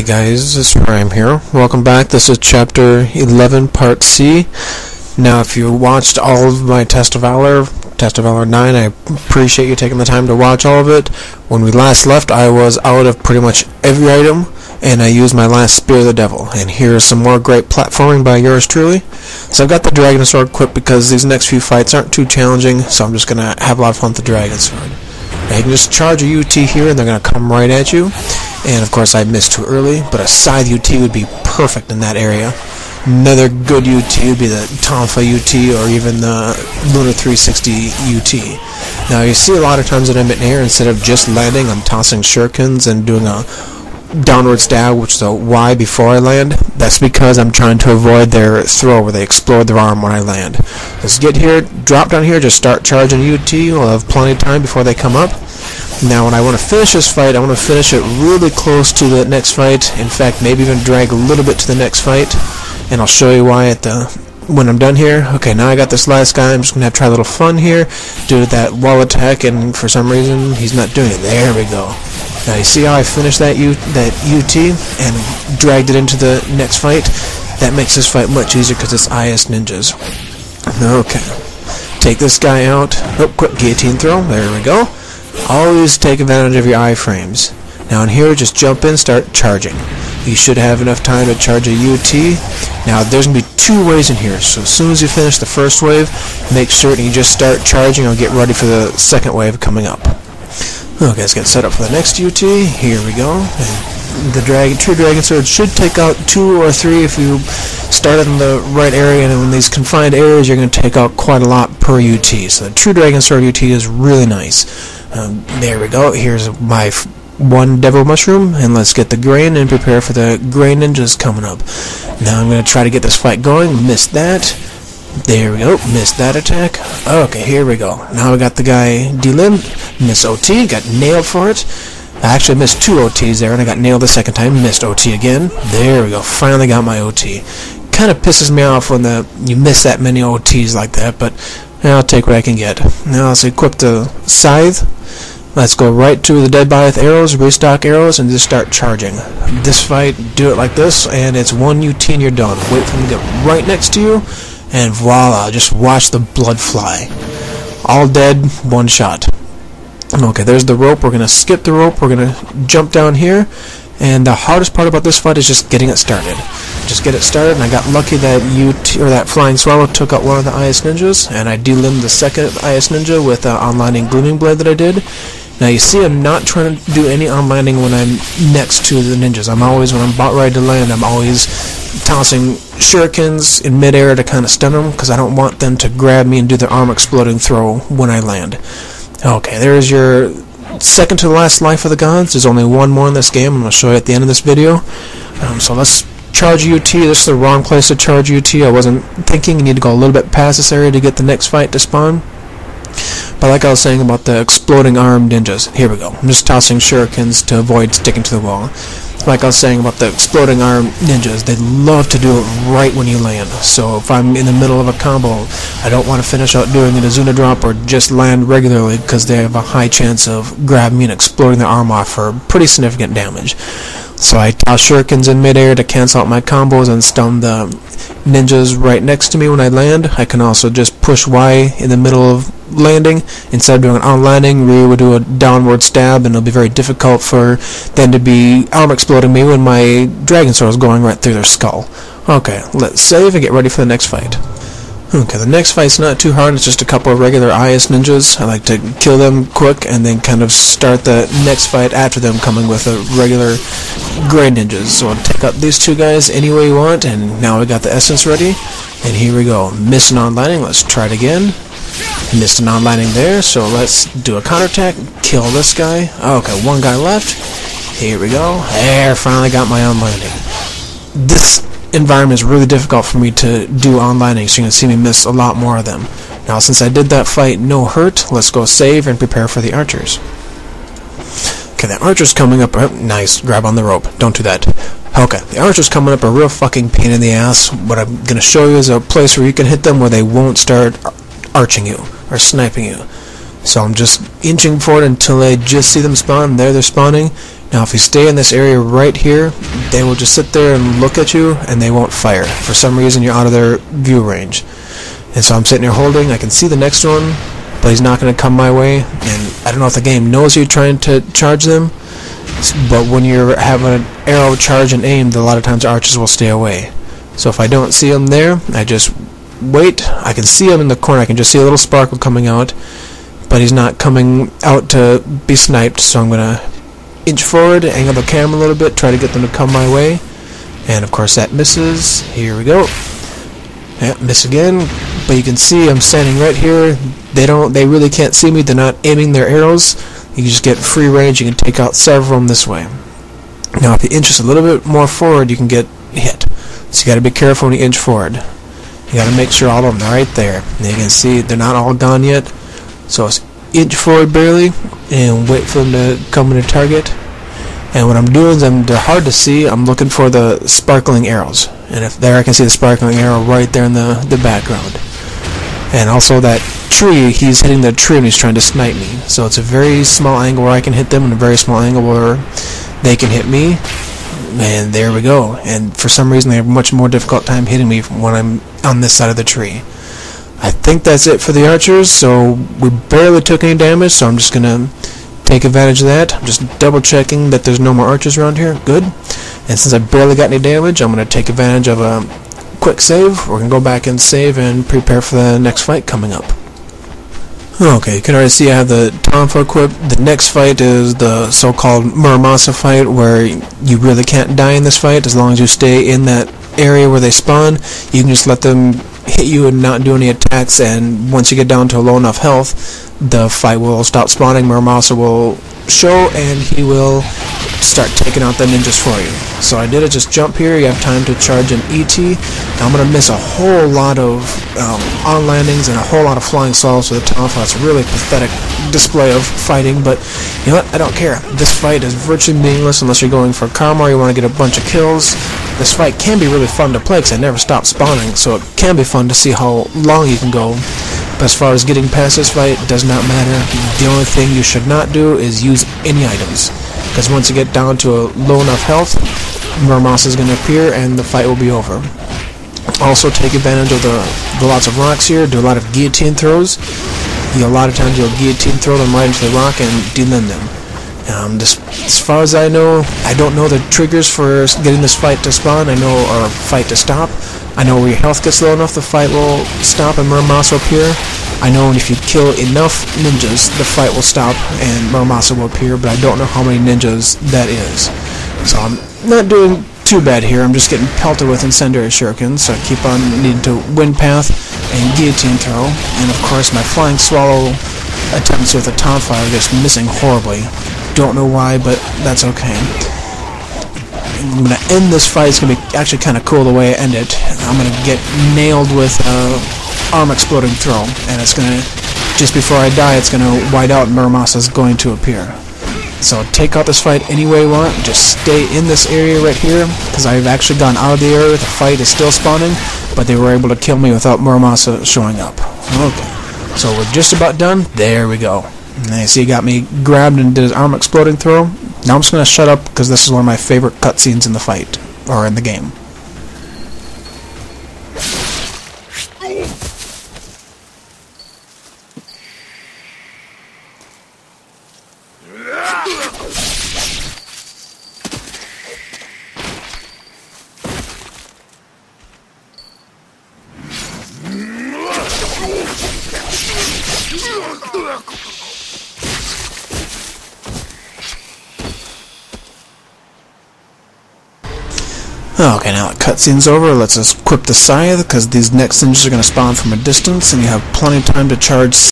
Hey guys, this is Reim here. Welcome back. This is Chapter 11, Part C. Now, if you watched all of my Test of Valor 9, I appreciate you taking the time to watch all of it. When we last left, I was out of pretty much every item, and I used my last Spear of the Devil. And here's some more great platforming by yours truly. So I've got the Dragon Sword equipped because these next few fights aren't too challenging, so I'm just going to have a lot of fun with the Dragon Sword. Now, you can just charge a UT here, and they're going to come right at you. And of course I missed too early, but a Scythe UT would be perfect in that area. Another good UT would be the Tonfa UT or even the Lunar 360 UT. Now you see a lot of times that I'm in air, instead of just landing, I'm tossing shurikens and doing a downward stab, which is a Y before I land. That's because I'm trying to avoid their throw where they explode their arm when I land. Let's get here, drop down here, just start charging UT. We'll have plenty of time before they come up. Now when I want to finish this fight, I want to finish it really close to the next fight. In fact, maybe even drag a little bit to the next fight. And I'll show you why when I'm done here. Okay, now I got this last guy. I'm just going to try a little fun here. Do that wall attack, and for some reason, he's not doing it. There we go. Now you see how I finished that UT and dragged it into the next fight? That makes this fight much easier because it's IS ninjas. Okay. Take this guy out. Oh, quick guillotine throw. There we go. Always take advantage of your iframes. Now in here, just jump in, start charging. You should have enough time to charge a UT. Now there's going to be two waves in here, so as soon as you finish the first wave, make certain you just start charging or get ready for the second wave coming up. Okay, let's get set up for the next UT. Here we go. And the True Dragon Sword should take out 2 or 3 if you start in the right area, and in these confined areas you're going to take out quite a lot per UT. So the True Dragon Sword UT is really nice. There we go. Here's my one Devil Mushroom, and let's get the grain and prepare for the Grain Ninjas coming up. Now I'm going to try to get this fight going. Missed that. There we go. Missed that attack. Okay, here we go. Now we got the guy D-Limb. Miss OT. Got nailed for it. I actually missed 2 OTs there, and I got nailed the second time. Missed OT again. There we go. Finally got my OT. Kind of pisses me off when you miss that many OTs like that, but I'll take what I can get. Now let's equip the Scythe. Let's go right to the Dead Bioth arrows, restock arrows, and just start charging. This fight, do it like this, and it's 1 UT and you're done. Wait for them to get right next to you, and voila, just watch the blood fly. All dead, 1 shot. Okay, there's the rope. We're going to skip the rope. We're going to jump down here. And the hardest part about this fight is just getting it started. Just get it started, and I got lucky that that Flying Swallow took out one of the IS Ninjas, and I delimbed the second IS Ninja with Onlining Glooming Blade that I did. Now you see I'm not trying to do any onlining when I'm next to the ninjas. When I'm about ready to land, I'm always tossing shurikens in midair to kind of stun them, because I don't want them to grab me and do their arm exploding throw when I land. Okay, there's your second to the last life of the gods. There's only one more in this game. I'm going to show you at the end of this video. So let's charge UT. This is the wrong place to charge UT. I wasn't thinking you need to go a little bit past this area to get the next fight to spawn. But like I was saying about the exploding arm ninjas, here we go. I'm just tossing shurikens to avoid sticking to the wall. Like I was saying about the exploding arm ninjas, they love to do it right when you land. So if I'm in the middle of a combo, I don't want to finish out doing an Azuna drop or just land regularly, because they have a high chance of grabbing me and exploding their arm off for pretty significant damage. So I toss shurikens in midair to cancel out my combos and stun the ninjas right next to me when I land. I can also just push Y in the middle of landing. Instead of doing an on-landing, Ryu would do a downward stab, and it'll be very difficult for them to be arm exploding me when my Dragon Sword is going right through their skull. Okay, let's save and get ready for the next fight. Okay, the next fight's not too hard. It's just a couple of regular IS ninjas. I like to kill them quick and then kind of start the next fight after them, coming with a regular Grain Ninjas. So I'll take out these 2 guys any way you want, and now we got the essence ready. And here we go. Missed an on-landing. Let's try it again. Missed an on-landing there, so let's do a counterattack. Kill this guy. Okay, 1 guy left. Here we go. There, finally got my on-landing. This environment is really difficult for me to do on-landing, so you're going to see me miss a lot more of them. Now, since I did that fight no hurt, let's go save and prepare for the archers. Okay, the archer's coming up. Oh, nice. Grab on the rope. Don't do that. Okay, the archer's coming up a real fucking pain in the ass. What I'm going to show you is a place where you can hit them where they won't start arching you or sniping you. So I'm just inching forward until I just see them spawn. There they're spawning. Now if you stay in this area right here, they will just sit there and look at you, and they won't fire. For some reason you're out of their view range. And so I'm sitting here holding. I can see the next one, but he's not going to come my way. And I don't know if the game knows you're trying to charge them, but when you're having an arrow charge and aim, a lot of times archers will stay away. So if I don't see him there, I just wait. I can see him in the corner. I can just see a little sparkle coming out, but he's not coming out to be sniped. So I'm going to inch forward, angle the camera a little bit, try to get them to come my way. And of course that misses. Here we go. Yeah, miss again. But you can see I'm standing right here. They really can't see me. They're not aiming their arrows. You can just get free range. You can take out several of them this way. Now if you inch just a little bit more forward, you can get hit. So you got to be careful when you inch forward. You got to make sure all of them are right there. And you can see they're not all gone yet. So it's inch forward barely and wait for them to come in a target. And what I'm doing is they're hard to see. I'm looking for the sparkling arrows. And if there I can see the sparkling arrow right there in the background. And also that tree, he's hitting the tree and he's trying to snipe me. So it's a very small angle where I can hit them and a very small angle where they can hit me. And there we go. And for some reason they have a much more difficult time hitting me when I'm on this side of the tree. I think that's it for the archers. So we barely took any damage, so I'm just going to take advantage of that. I'm just double checking that there's no more archers around here. Good. And since I barely got any damage, I'm going to take advantage of a quick save. We're going to go back and save and prepare for the next fight coming up. Okay, you can already see I have the Tonfa equipped. The next fight is the so-called Muramasa fight, where you really can't die in this fight as long as you stay in that area where they spawn. You can just let them hit you and not do any attacks, and once you get down to a low enough health, the fight will stop spawning. Muramasa will show, and he will start taking out the ninjas for you. So I did it. Just jump here. You have time to charge an ET. Now I'm going to miss a whole lot of on landings and a whole lot of flying solos with the Tonfa. It's a really pathetic display of fighting, but you know what? I don't care. This fight is virtually meaningless unless you're going for karma or you want to get a bunch of kills. This fight can be really fun to play because I never stop spawning, so it can be fun to see how long you can go. But as far as getting past this fight, it does not matter. The only thing you should not do is use any items, because once you get down to a low enough health, Muramasa is going to appear and the fight will be over. Also take advantage of the lots of rocks here. Do a lot of guillotine throws. A lot of times you'll guillotine throw them right into the rock and delimb them. As far as I know, I don't know the triggers for getting this fight to spawn. I know, or fight to stop. I know where your health gets low enough, the fight will stop and Muramasa will appear. I know if you kill enough ninjas, the fight will stop and Muramasa will appear, but I don't know how many ninjas that is. So I'm not doing too bad here. I'm just getting pelted with incendiary shurikens, so I keep on needing to wind path and guillotine throw. And of course my flying swallow attempts with a Tonfa are just missing horribly. Don't know why, but that's okay. I'm going to end this fight. It's going to be actually kind of cool the way I end it. I'm going to get nailed with arm exploding throw, and it's going to, just before I die, it's going to white out and Muramasa is going to appear. So take out this fight any way you want. Just stay in this area right here, because I've actually gone out of the area. The fight is still spawning, but they were able to kill me without Muramasa showing up. Okay, so we're just about done. There we go. And you see he got me grabbed and did his arm exploding throw. Now I'm just going to shut up because this is one of my favorite cutscenes in the fight, or in the game. Okay, now the cutscene's over. Let's equip the scythe, because these next ninjas are going to spawn from a distance, and you have plenty of time to charge